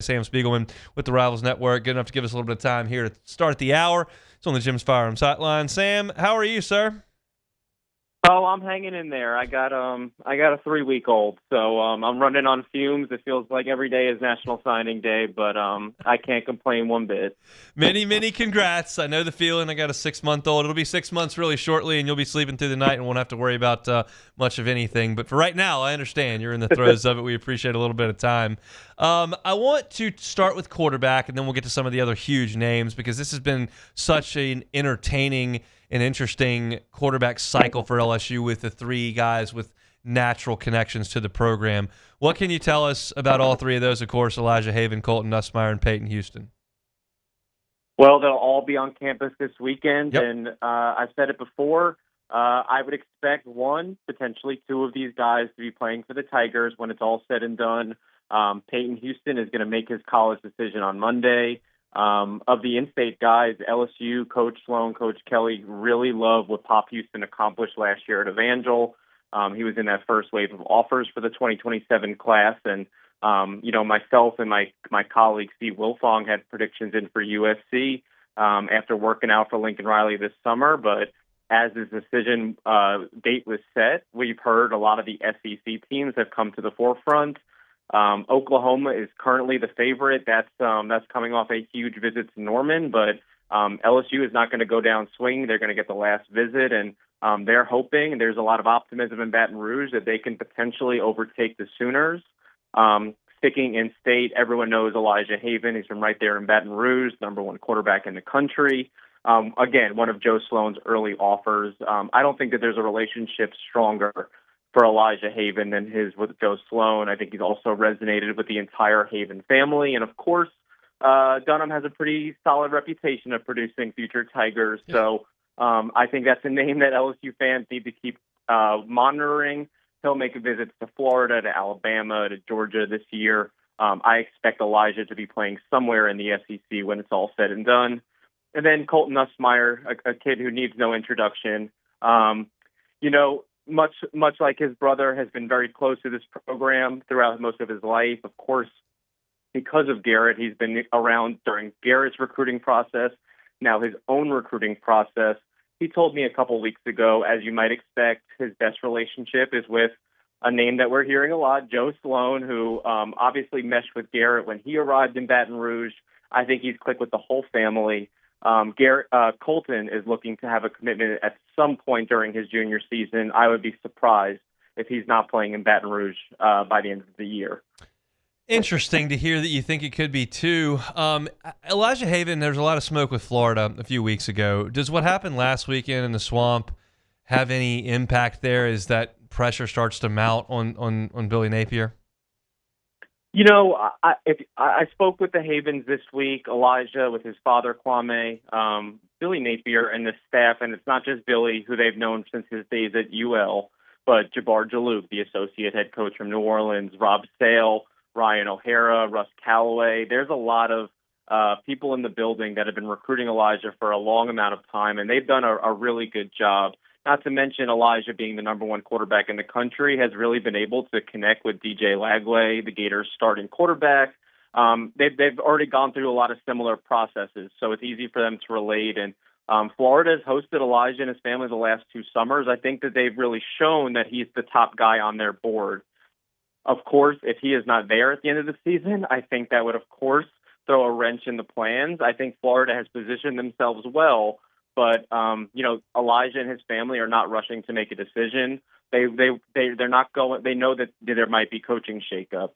Sam Spiegelman with the Rivals Network. Good enough to give us a little bit of time here to start the hour. It's on the Jim's Firearms Hotline. Sam, how are you, sir? Oh, I'm hanging in there. I got a 3-week-old, so I'm running on fumes. It feels like every day is National Signing Day, but I can't complain one bit. Many congrats. I know the feeling. I got a 6-month-old. It'll be 6 months really shortly, and you'll be sleeping through the night and won't have to worry about much of anything. But for right now, I understand you're in the throes of it. We appreciate a little bit of time. I want to start with quarterback, and then we'll get to some of the other huge names because this has been such an entertaining and interesting quarterback cycle for LSU with the three guys with natural connections to the program. What can you tell us about all three of those? Of course, Elijah Haven, Colton Nussmeier, and Peyton Houston. Well, they'll all be on campus this weekend, Yep. and I've said it before. I would expect one, potentially two of these guys to be playing for the Tigers when it's all said and done. Peyton Houston is going to make his college decision on Monday. Of the in-state guys, LSU, Coach Sloan, Coach Kelly really love what Pop Houston accomplished last year at Evangel. He was in that first wave of offers for the 2027 class, and myself and my colleague Steve Wilfong had predictions in for USC after working out for Lincoln Riley this summer. But as his decision date was set, we've heard a lot of the SEC teams have come to the forefront. Oklahoma is currently the favorite. That's coming off a huge visit to Norman, but LSU is not going to go down swinging. They're going to get the last visit, and they're hoping, and there's a lot of optimism in Baton Rouge, that they can potentially overtake the Sooners. Sticking in state, everyone knows Elijah Haven. He's from right there in Baton Rouge, number one quarterback in the country. Again, one of Joe Sloan's early offers. I don't think that there's a relationship stronger for Elijah Haven than his with Joe Sloan. I think he's also resonated with the entire Haven family. And, of course, Dunham has a pretty solid reputation of producing future Tigers. Yeah. So I think that's a name that LSU fans need to keep monitoring. He'll make visits to Florida, to Alabama, to Georgia this year. I expect Elijah to be playing somewhere in the SEC when it's all said and done. And then Colton Nussmeier, a kid who needs no introduction. Much like his brother, has been very close to this program throughout most of his life. Of course, because of Garrett, he's been around during Garrett's recruiting process, now his own recruiting process. He told me a couple weeks ago, as you might expect, his best relationship is with a name that we're hearing a lot, Joe Sloan, who obviously meshed with Garrett when he arrived in Baton Rouge. I think he's clicked with the whole family. Colton is looking to have a commitment at some point during his junior season. I would be surprised if he's not playing in Baton Rouge by the end of the year. Interesting to hear that you think it could be too. Elijah Haven, there's a lot of smoke with Florida a few weeks ago. Does what happened last weekend in the Swamp have any impact there as that pressure starts to mount on Billy Napier? I spoke with the Havens this week, Elijah with his father, Kwame, Billy Napier and the staff, and it's not just Billy, who they've known since his days at UL, but Jabbar Jaloub, the associate head coach from New Orleans, Rob Sale, Ryan O'Hara, Russ Callaway. There's a lot of people in the building that have been recruiting Elijah for a long amount of time, and they've done a really good job. Not to mention Elijah being the number one quarterback in the country has really been able to connect with DJ Lagway, the Gators' starting quarterback. They've already gone through a lot of similar processes, so it's easy for them to relate. And Florida has hosted Elijah and his family the last 2 summers. I think that they've really shown that he's the top guy on their board. Of course, if he is not there at the end of the season, I think that would, of course, throw a wrench in the plans. I think Florida has positioned themselves well, but Elijah and his family are not rushing to make a decision. They're not going. They know that there might be coaching shakeup.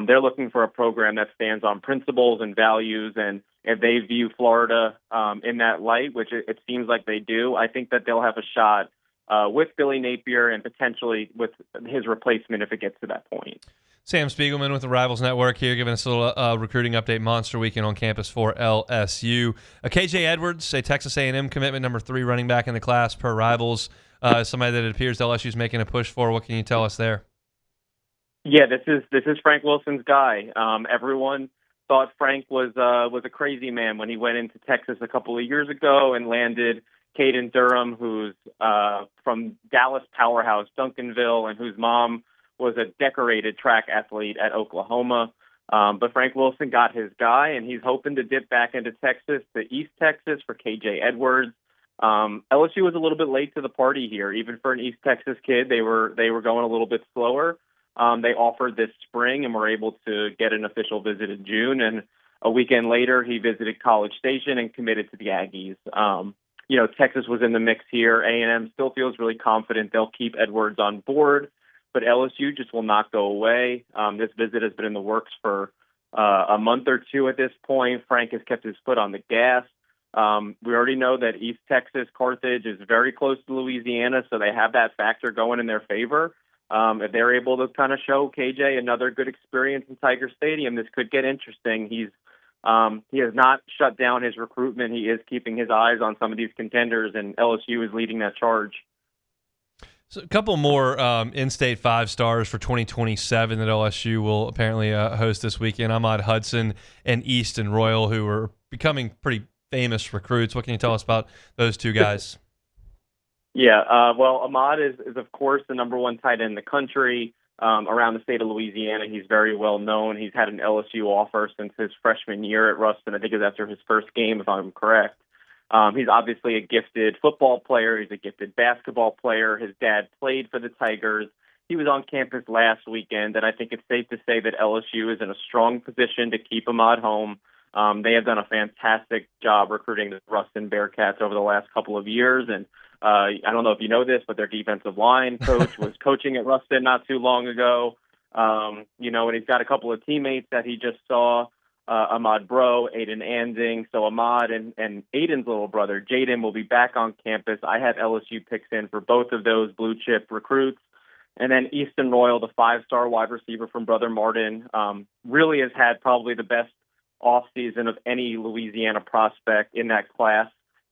They're looking for a program that stands on principles and values, and if they view Florida in that light, which it seems like they do, I think that they'll have a shot with Billy Napier and potentially with his replacement if it gets to that point. Sam Spiegelman with the Rivals Network here, giving us a little recruiting update. Monster weekend on campus for LSU. KJ Edwards, a Texas A&M commitment, number 3 running back in the class per Rivals. Somebody that it appears LSU's making a push for. What can you tell us there? Yeah, this is Frank Wilson's guy. Everyone thought Frank was a crazy man when he went into Texas a couple of years ago and landed Caden Durham, who's from Dallas powerhouse Duncanville, and whose mom was a decorated track athlete at Oklahoma. But Frank Wilson got his guy, and he's hoping to dip back into Texas, to East Texas, for KJ Edwards. LSU was a little bit late to the party here. Even for an East Texas kid, they were going a little bit slower. They offered this spring and were able to get an official visit in June. And a weekend later, he visited College Station and committed to the Aggies. Texas was in the mix here. A&M still feels really confident they'll keep Edwards on board, but LSU just will not go away. This visit has been in the works for a month or two at this point. Frank has kept his foot on the gas. We already know that East Texas, Carthage, is very close to Louisiana, so they have that factor going in their favor. If they're able to kind of show KJ another good experience in Tiger Stadium, this could get interesting. He has not shut down his recruitment. He is keeping his eyes on some of these contenders, and LSU is leading that charge. So a couple more in-state 5-stars for 2027 that LSU will apparently host this weekend. Ahmad Hudson and Easton Royal, who are becoming pretty famous recruits. What can you tell us about those two guys? Yeah, well, Ahmad is of course the number one tight end in the country. Around the state of Louisiana, he's very well known. He's had an LSU offer since his freshman year at Ruston. I think it was after his first game, if I'm correct. He's obviously a gifted football player. He's a gifted basketball player. His dad played for the Tigers. He was on campus last weekend, and I think it's safe to say that LSU is in a strong position to keep Ahmad home. They have done a fantastic job recruiting the Ruston Bearcats over the last couple of years, and I don't know if you know this, but their defensive line coach was coaching at Ruston not too long ago. And he's got a couple of teammates that he just saw, Ahmad Bro, Aiden Anding. So Ahmad and Aiden's little brother, Jaden, will be back on campus. I have LSU picks in for both of those blue-chip recruits. And then Easton Royal, the 5-star wide receiver from Brother Martin, really has had probably the best offseason of any Louisiana prospect in that class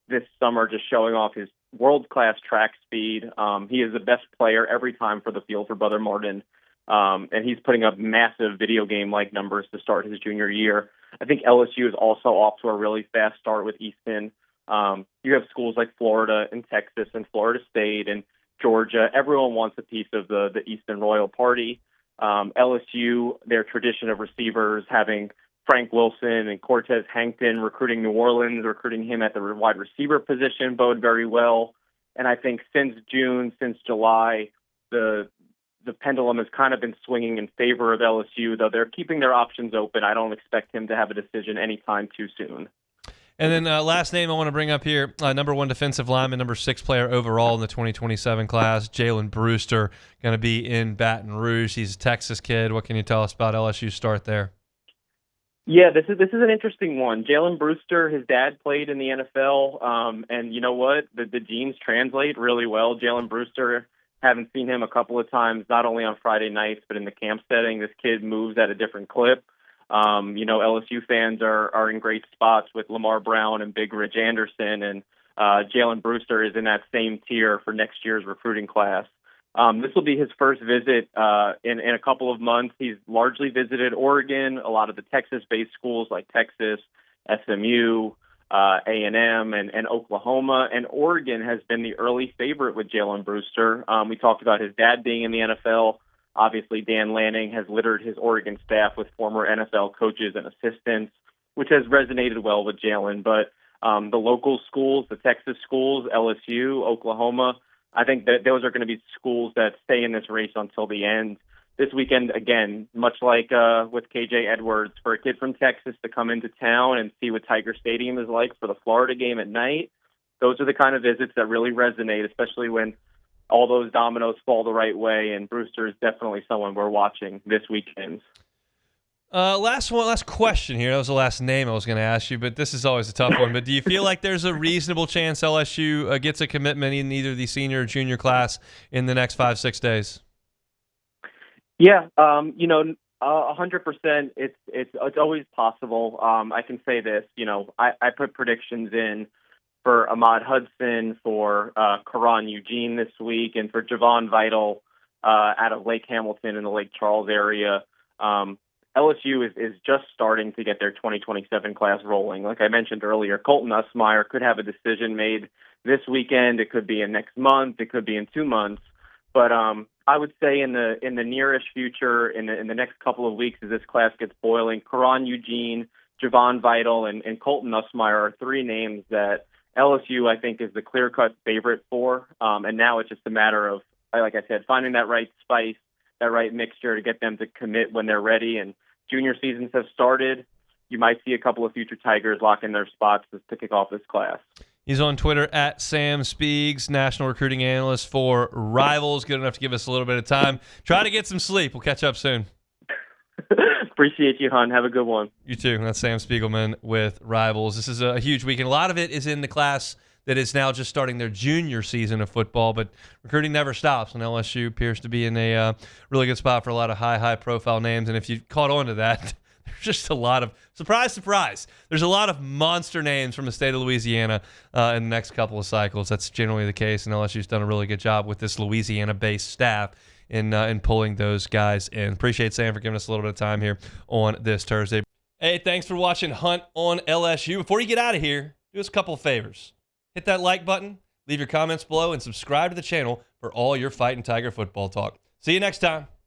this summer, just showing off his world-class track speed. He is the best player every time for the field for Brother Martin, and he's putting up massive video game-like numbers to start his junior year. I think LSU is also off to a really fast start with Easton. You have schools like Florida and Texas and Florida State and Georgia. Everyone wants a piece of the Easton Royal party. LSU, their tradition of receivers, having Frank Wilson and Cortez Hankton recruiting New Orleans, recruiting him at the wide receiver position, bode very well. And I think since June, since July, the pendulum has kind of been swinging in favor of LSU, though they're keeping their options open. I don't expect him to have a decision anytime too soon. And then last name I want to bring up here, number 1 defensive lineman, number 6 player overall in the 2027 class, Jalen Brewster, going to be in Baton Rouge. He's a Texas kid. What can you tell us about LSU's start there? Yeah, this is an interesting one. Jaylen Brewster, his dad played in the NFL, and you know what? The genes translate really well. Jaylen Brewster, haven't seen him a couple of times, not only on Friday nights, but in the camp setting. This kid moves at a different clip. LSU fans are in great spots with Lamar Brown and Big Rich Anderson, and Jaylen Brewster is in that same tier for next year's recruiting class. This will be his first visit in a couple of months. He's largely visited Oregon, a lot of the Texas-based schools like Texas, SMU, A&M, and Oklahoma. And Oregon has been the early favorite with Jaylen Brewster. We talked about his dad being in the NFL. Obviously, Dan Lanning has littered his Oregon staff with former NFL coaches and assistants, which has resonated well with Jaylen. But the local schools, the Texas schools, LSU, Oklahoma, I think that those are going to be schools that stay in this race until the end. This weekend, again, much like with KJ Edwards, for a kid from Texas to come into town and see what Tiger Stadium is like for the Florida game at night, those are the kind of visits that really resonate, especially when all those dominoes fall the right way, and Brewster is definitely someone we're watching this weekend. Last question here. That was the last name I was going to ask you, but this is always a tough one. But do you feel like there's a reasonable chance LSU gets a commitment in either the senior or junior class in the next 5-6 days? Yeah, 100%. It's always possible. I can say this. I put predictions in for Ahmad Hudson, for Karan Eugene this week, and for Javon Vital out of Lake Hamilton in the Lake Charles area. LSU is just starting to get their 2027 class rolling. Like I mentioned earlier, Colton Nussmeier could have a decision made this weekend. It could be in next month. It could be in 2 months. But I would say in the nearest future, in the next couple of weeks, as this class gets boiling, Karan Eugene, Javon Vital, and Colton Nussmeier are three names that LSU, I think, is the clear-cut favorite for. And now it's just a matter of, like I said, finding that right spice, that right mixture to get them to commit when they're ready. And junior seasons have started. You might see a couple of future Tigers lock in their spots to kick off this class. He's on Twitter at Sam Spiegs, national recruiting analyst for Rivals. Good enough to give us a little bit of time. Try to get some sleep. We'll catch up soon. Appreciate you, hon. Have a good one. You too. That's Sam Spiegelman with Rivals. This is a huge weekend. A lot of it is in the class that is now just starting their junior season of football, but recruiting never stops, and LSU appears to be in a really good spot for a lot of high-profile names. And if you caught on to that, there's just a lot of surprise. There's a lot of monster names from the state of Louisiana in the next couple of cycles. That's generally the case, and LSU's done a really good job with this Louisiana-based staff in pulling those guys in. Appreciate Sam for giving us a little bit of time here on this Thursday. Hey, thanks for watching Hunt on LSU. Before you get out of here, do us a couple of favors. Hit that like button, leave your comments below, and subscribe to the channel for all your Fighting Tiger football talk. See you next time.